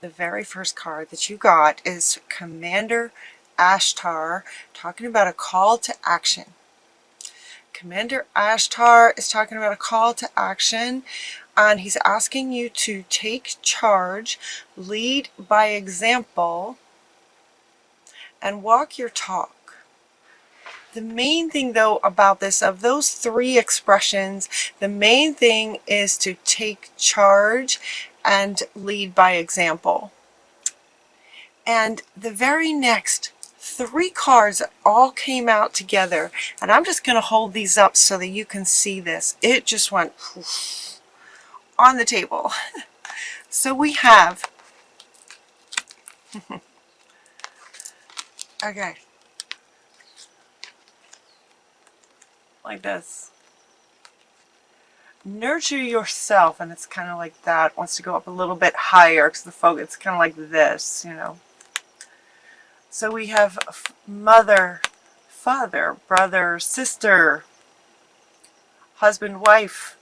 The very first card that you got is Commander Ashtar, talking about a call to action. Commander Ashtar is talking about a call to action, and he's asking you to take charge, lead by example, and walk your talk. The main thing though about this, of those three expressions, the main thing is to take charge and lead by example. And the very next three cards all came out together, and I'm just going to hold these up so that you can see this. It just went poof on the table. So we have, okay, like this. Nurture yourself, and it's kind of like that. It wants to go up a little bit higher because the focus, it's kind of like this, you know. So we have mother, father, brother, sister, husband, wife,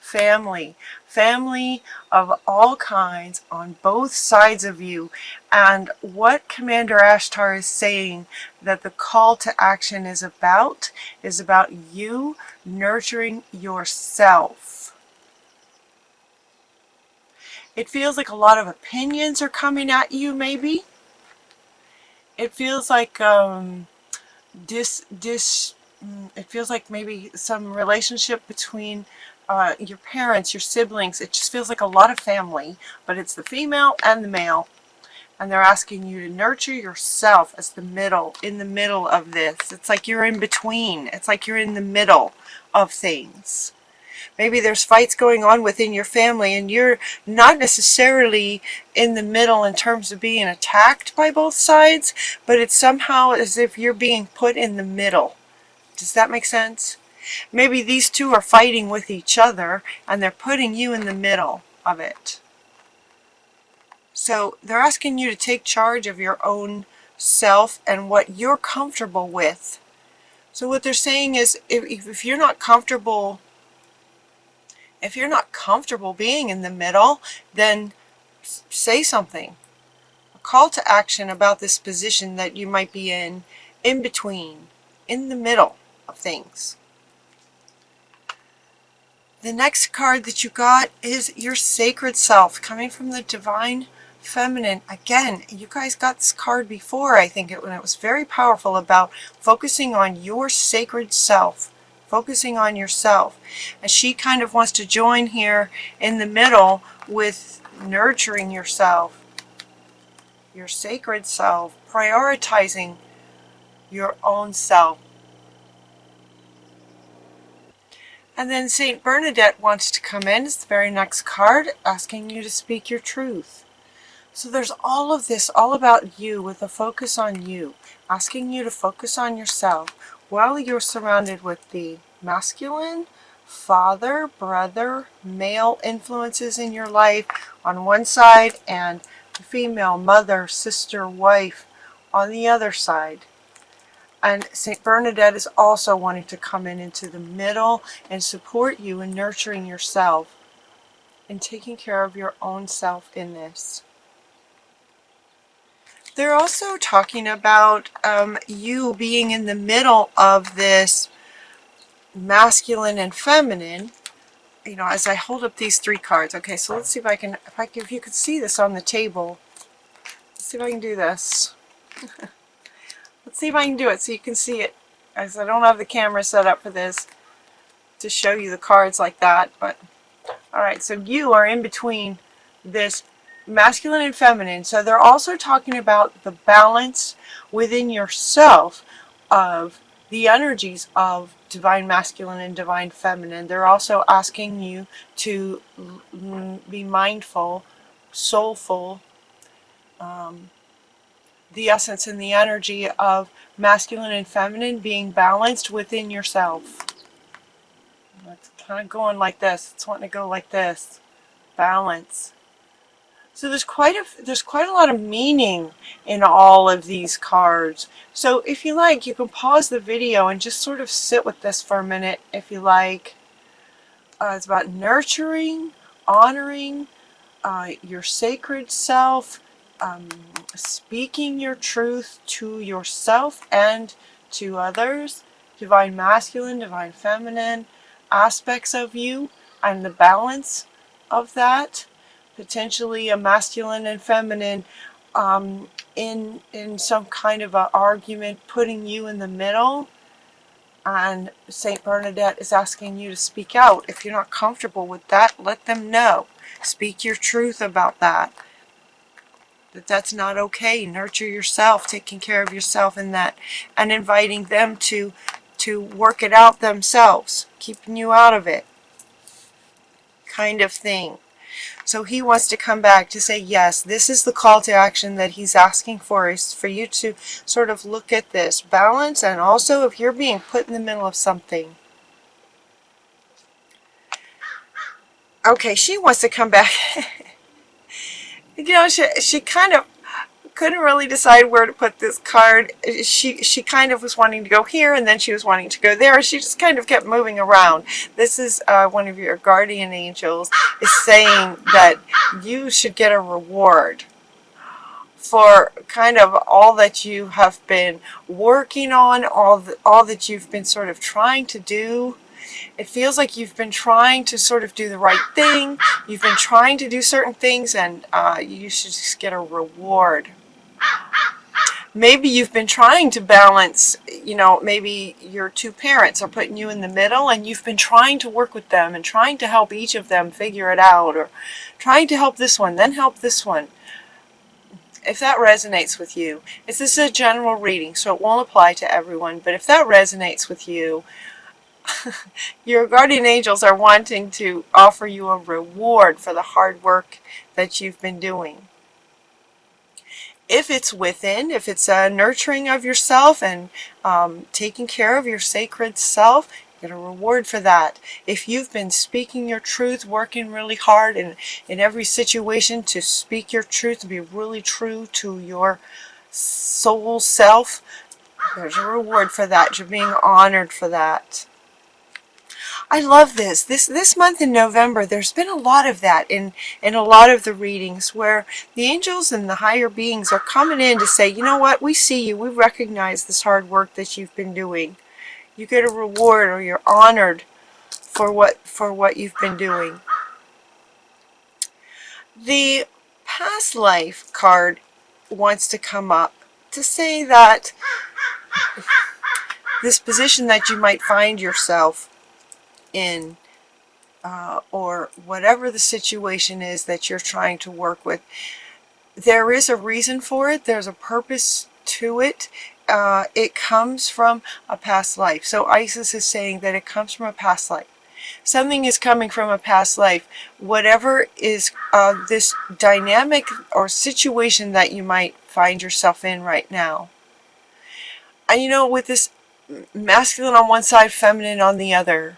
family, family of all kinds on both sides of you. And what Commander Ashtar is saying that the call to action is about you nurturing yourself. It feels like a lot of opinions are coming at you, maybe. It feels like it feels like maybe some relationship between your parents, your siblings. It just feels like a lot of family, but it's the female and the male. And they're asking you to nurture yourself as in the middle of this. It's like you're in between. It's like you're in the middle of things. Maybe there's fights going on within your family and you're not necessarily in the middle in terms of being attacked by both sides, but it's somehow as if you're being put in the middle. Does that make sense? Maybe these two are fighting with each other and they're putting you in the middle of it. So they're asking you to take charge of your own self and what you're comfortable with. So what they're saying is if you're not comfortable being in the middle, then say something. A call to action about this position that you might be in between, in the middle of things. The next card that you got is your sacred self, coming from the divine feminine. Again, you guys got this card before, I think, when it was very powerful about focusing on your sacred self, focusing on yourself. And she kind of wants to join here in the middle with nurturing yourself, your sacred self, prioritizing your own self. And then Saint Bernadette wants to come in. It's the very next card, asking you to speak your truth. So there's all of this, all about you, with a focus on you, asking you to focus on yourself while you're surrounded with the masculine, father, brother, male influences in your life on one side and the female, mother, sister, wife on the other side. And St. Bernadette is also wanting to come into the middle and support you in nurturing yourself and taking care of your own self in this. They're also talking about you being in the middle of this masculine and feminine. You know, as I hold up these three cards. Okay, so let's see if I can, if you could see this on the table. Let's see if I can do this. Let's see if I can do it so you can see it, as I don't have the camera set up for this to show you the cards like that. But alright, so you are in between this masculine and feminine. So they're also talking about the balance within yourself of the energies of divine masculine and divine feminine. They're also asking you to be mindful, soulful, the essence and the energy of masculine and feminine being balanced within yourself. It's kind of going like this. It's wanting to go like this. Balance. So there's quite a lot of meaning in all of these cards. So if you like, you can pause the video and just sort of sit with this for a minute if you like. It's about nurturing, honoring, your sacred self, speaking your truth to yourself and to others, divine masculine, divine feminine aspects of you, and the balance of that, potentially a masculine and feminine in some kind of an argument, putting you in the middle. And Saint Bernadette is asking you to speak out. If you're not comfortable with that, let them know. Speak your truth about that. That's not okay. Nurture yourself, taking care of yourself in that, and inviting them to work it out themselves, keeping you out of it, kind of thing. So he wants to come back to say, yes, this is the call to action that he's asking for, is for you to sort of look at this balance, and also if you're being put in the middle of something. Okay, she wants to come back. You know, she kind of couldn't really decide where to put this card. She kind of was wanting to go here, and then she was wanting to go there. She just kind of kept moving around. This is one of your guardian angels is saying that you should get a reward for kind of all that you have been working on, all that you've been sort of trying to do. It feels like you've been trying to sort of do the right thing. You've been trying to do certain things, and you should just get a reward. Maybe you've been trying to balance, you know, maybe your two parents are putting you in the middle, and you've been trying to work with them and trying to help each of them figure it out, or trying to help this one, then help this one. If that resonates with you, this is a general reading, so it won't apply to everyone, but if that resonates with you, your guardian angels are wanting to offer you a reward for the hard work that you've been doing. If it's within, if it's a nurturing of yourself and taking care of your sacred self, get a reward for that. If you've been speaking your truth, working really hard in every situation to speak your truth, to be really true to your soul self, there's a reward for that. You're being honored for that. I love this. This month in November, there's been a lot of that in a lot of the readings, where the angels and the higher beings are coming in to say, you know what, we see you. We recognize this hard work that you've been doing. You get a reward, or you're honored for what you've been doing. The past life card wants to come up to say that this position that you might find yourself in, or whatever the situation is that you're trying to work with, there is a reason for it. There's a purpose to it. It comes from a past life. So Isis is saying that it comes from a past life. Something is coming from a past life. Whatever is this dynamic or situation that you might find yourself in right now. And you know, with this masculine on one side, feminine on the other,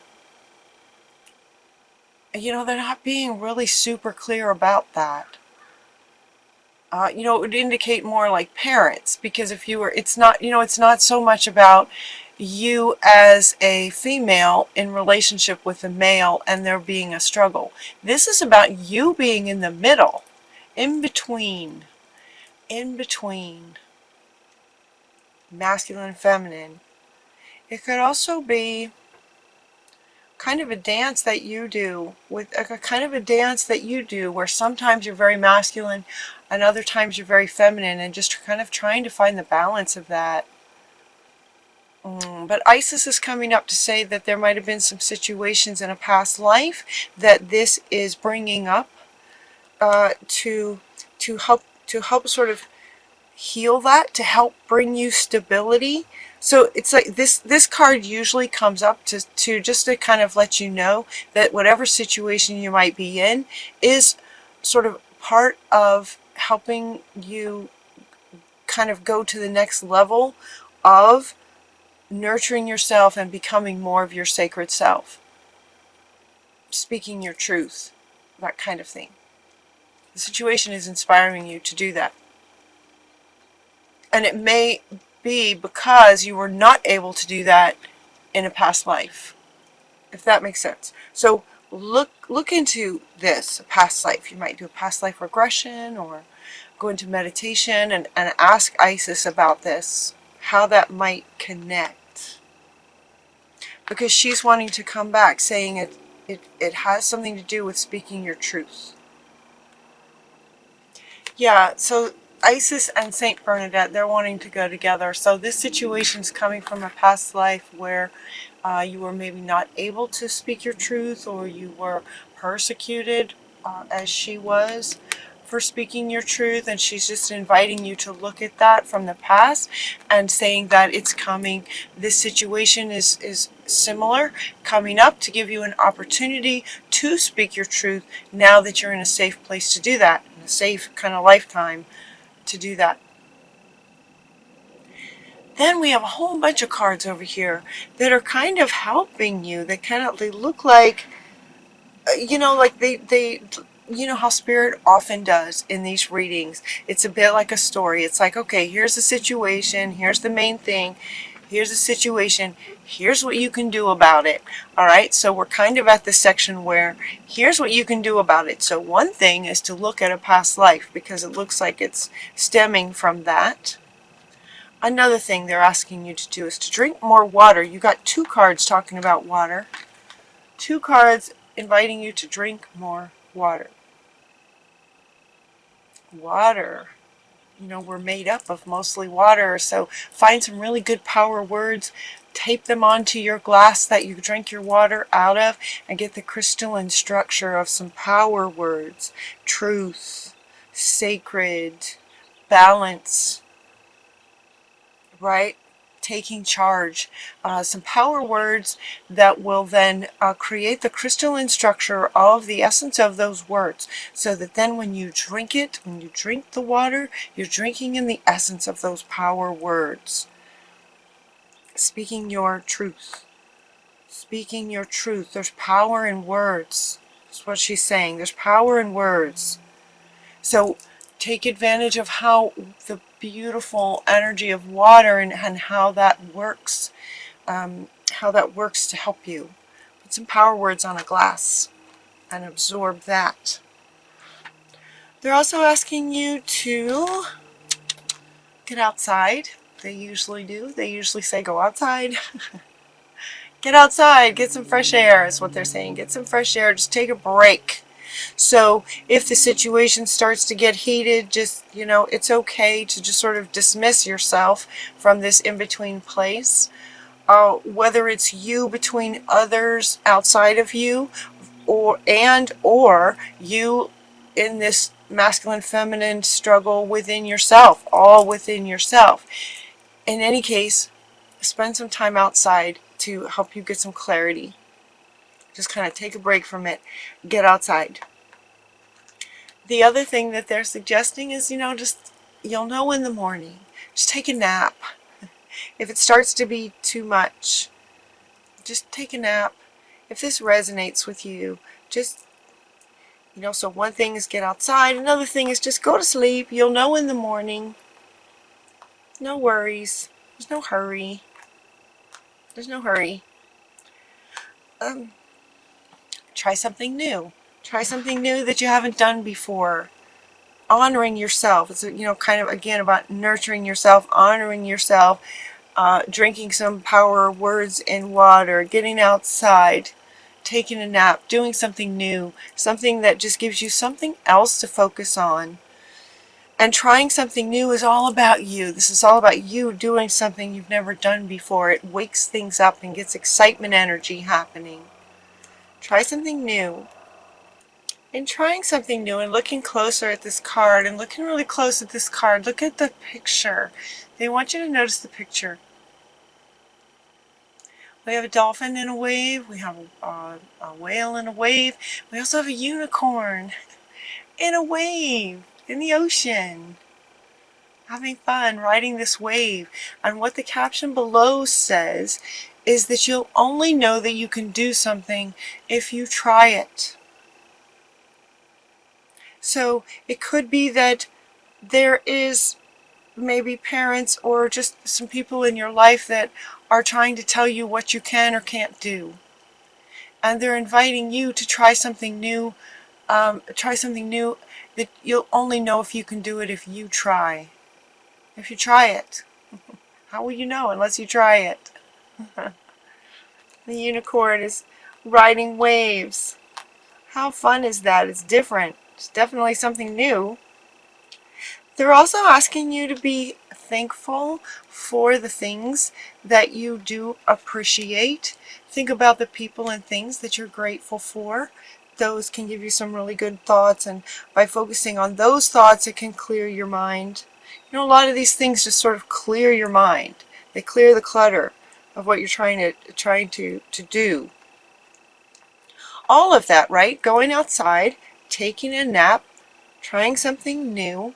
you know, they're not being really super clear about that. You know, it would indicate more like parents, because if you were, it's not, you know, it's not so much about you as a female in relationship with a male and there being a struggle. This is about you being in the middle, in between masculine and feminine. It could also be kind of a dance that you do, with a kind of a dance that you do where sometimes you're very masculine and other times you're very feminine, and just kind of trying to find the balance of that. But Isis is coming up to say that there might have been some situations in a past life that this is bringing up to help sort of heal that, to help bring you stability. So it's like this card usually comes up to just to kind of let you know that whatever situation you might be in is sort of part of helping you kind of go to the next level of nurturing yourself and becoming more of your sacred self. Speaking your truth, that kind of thing. The situation is inspiring you to do that. And it may be because you were not able to do that in a past life, if that makes sense. So look into this, a past life. You might do a past life regression or go into meditation and ask Isis about this, how that might connect. Because she's wanting to come back, saying it has something to do with speaking your truth. Yeah, so Isis and Saint Bernadette, they're wanting to go together. So this situation's coming from a past life where you were maybe not able to speak your truth, or you were persecuted as she was for speaking your truth, and she's just inviting you to look at that from the past and saying that it's coming, this situation is similar, coming up to give you an opportunity to speak your truth now that you're in a safe place to do that, in a safe kind of lifetime to do that. Then we have a whole bunch of cards over here that are kind of helping you. They look like, like they you know how spirit often does in these readings. It's a bit like a story. It's like, okay, here's the situation, here's the main thing, here's the situation, here's what you can do about it. All right, so we're kind of at the section where here's what you can do about it. So one thing is to look at a past life, because it looks like it's stemming from that. Another thing they're asking you to do is to drink more water. You got 2 cards talking about water. 2 cards inviting you to drink more water. Water. We're made up of mostly water, so find some really good power words, tape them onto your glass that you drink your water out of, and get the crystalline structure of some power words. Truth, sacred, balance, right? Taking charge. Some power words that will then create the crystalline structure of the essence of those words, so that then when you drink it, when you drink the water, you're drinking in the essence of those power words. Speaking your truth. Speaking your truth. There's power in words. That's what she's saying. There's power in words. So take advantage of how the beautiful energy of water and how that works, to help you. Put some power words on a glass and absorb that. They're also asking you to get outside. They usually do. They usually say go outside. Get outside, get some fresh air is what they're saying. Get some fresh air, just take a break. So if the situation starts to get heated, just, it's okay to just sort of dismiss yourself from this in-between place. Whether it's you between others outside of you, or you in this masculine feminine struggle within yourself, all within yourself. In any case, spend some time outside to help you get some clarity. Just kind of take a break from it. Get outside. The other thing that they're suggesting is, you'll know in the morning. Just take a nap. If it starts to be too much, just take a nap. If this resonates with you, just, so one thing is get outside. Another thing is just go to sleep. You'll know in the morning. No worries. There's no hurry. There's no hurry. Try something new. Try something new that you haven't done before. Honoring yourself. It's, kind of, again, about nurturing yourself, honoring yourself, drinking some power words in water, getting outside, taking a nap, doing something new, something that just gives you something else to focus on. And trying something new is all about you. This is all about you doing something you've never done before. It wakes things up and gets excitement energy happening. Try something new. In trying something new and looking closer at this card and looking really close at this card, look at the picture. They want you to notice the picture. We have a dolphin in a wave. We have a whale in a wave. We also have a unicorn in a wave in the ocean, having fun riding this wave. And what the caption below says is that you'll only know that you can do something if you try it. So it could be that there is maybe parents or just some people in your life that are trying to tell you what you can or can't do. and they're inviting you to try something new. Try something new that you'll only know if you can do it if you try. If you try it. How will you know unless you try it? The unicorn is riding waves. How fun is that? It's different. It's definitely something new. They're also asking you to be thankful for the things that you do appreciate. Think about the people and things that you're grateful for. Those can give you some really good thoughts, and by focusing on those thoughts, it can clear your mind. You know, a lot of these things just sort of clear your mind. They clear the clutter of what you're trying to do. All of that, right? Going outside, taking a nap, trying something new,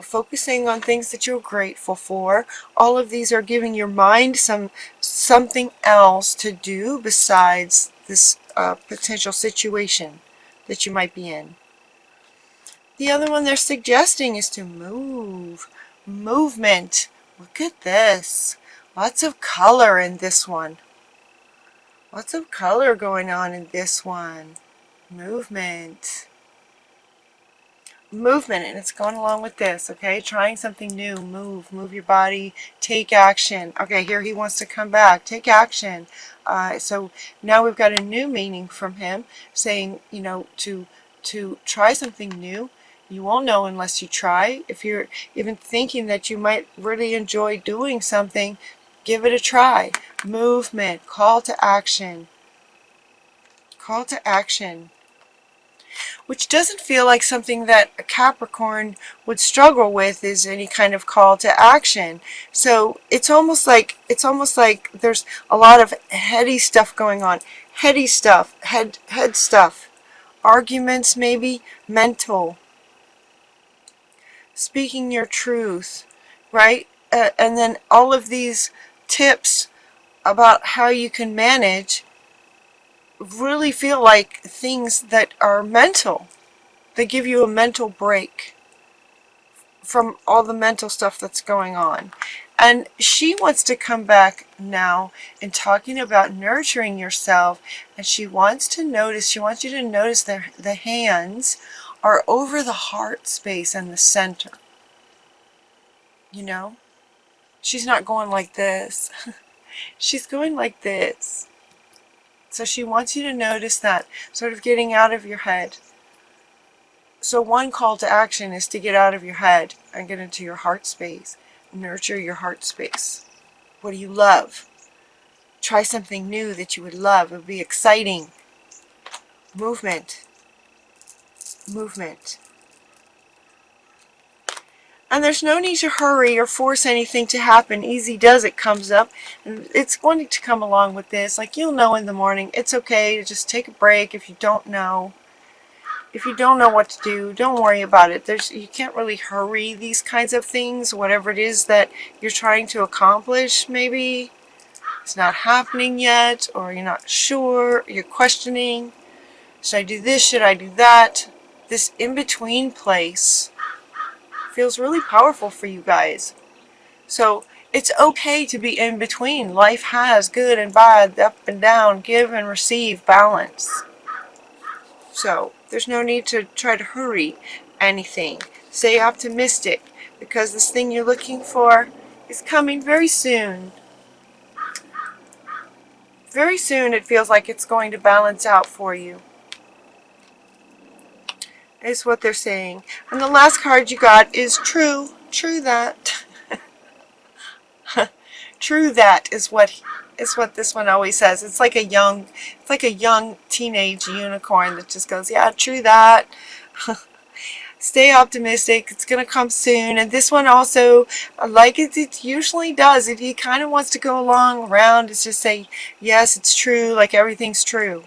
focusing on things that you're grateful for. All of these are giving your mind something else to do besides this potential situation that you might be in. The other one they're suggesting is to move. Movement. Look at this. Lots of color in this one. Lots of color going on in this one. Movement. Movement, and it's going along with this, okay? Trying something new. Move your body, take action. Okay, here he wants to come back. Take action. So now we've got a new meaning from him, saying, you know, to try something new. You won't know unless you try. If you're even thinking that you might really enjoy doing something, give it a try. Movement, call to action. Call to action. Which doesn't feel like something that a Capricorn would struggle with, is any kind of call to action. So it's almost like there's a lot of heady stuff going on. Heady stuff, head stuff. Arguments maybe, mental. Speaking your truth, right? And then all of these tips about how you can manage really feel like things that are mental. They give you a mental break from all the mental stuff that's going on. And she wants to come back now and talking about nurturing yourself. And she wants you to notice the hands are over the heart space and the center. You know? She's not going like this. She's going like this. So she wants you to notice that, sort of getting out of your head. So one call to action is to get out of your head and get into your heart space. Nurture your heart space. What do you love? Try something new that you would love. It would be exciting. Movement. Movement. And there's no need to hurry or force anything to happen. Easy does it comes up. And it's going to come along with this. Like, you'll know in the morning. It's okay to just take a break if you don't know. If you don't know what to do, don't worry about it. You can't really hurry these kinds of things. Whatever it is that you're trying to accomplish, maybe it's not happening yet, or you're not sure, you're questioning. Should I do this? Should I do that? This in-between place feels really powerful for you guys. So it's okay to be in between. Life has good and bad, up and down, give and receive, balance. So there's no need to try to hurry anything. Stay optimistic, because this thing you're looking for is coming very soon. Very soon it feels like it's going to balance out for you. Is what they're saying. And the last card you got is true. True that. True that is what this one always says. It's like a young teenage unicorn that just goes, yeah, true that. Stay optimistic. It's going to come soon. And this one also, like it usually does, if he kind of wants to go along around, it's just say, yes, it's true, like everything's true.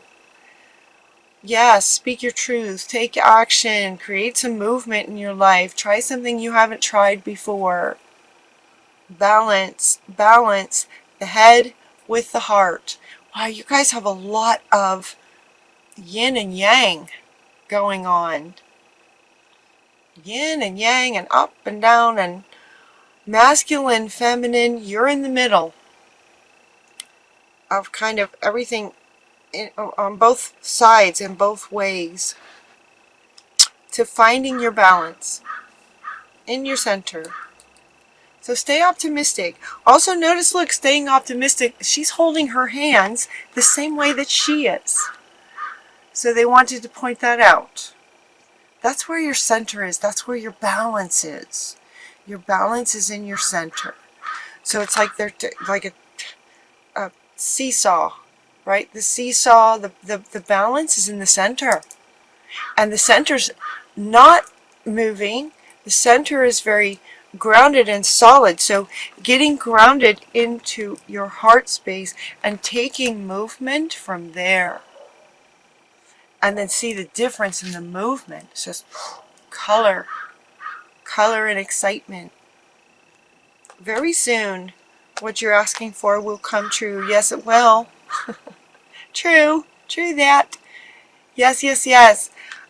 Yes, speak your truth. Take action. Create some movement in your life. Try something you haven't tried before. Balance. Balance the head with the heart. Wow, you guys have a lot of yin and yang going on. Yin and yang and up and down and masculine, feminine. You're in the middle of kind of everything on both sides in both ways to finding your balance in your center. So stay optimistic. Also notice, look, staying optimistic, she's holding her hands the same way that she is. So they wanted to point that out. That's where your center is. That's where your balance is. Your balance is in your center. So it's like they're like a seesaw, right? The seesaw, the balance is in the center. And the center's not moving. The center is very grounded and solid. So getting grounded into your heart space and taking movement from there. And then see the difference in the movement. It's just color and excitement. Very soon, what you're asking for will come true. Yes, it will. True that. Yes, yes, yes.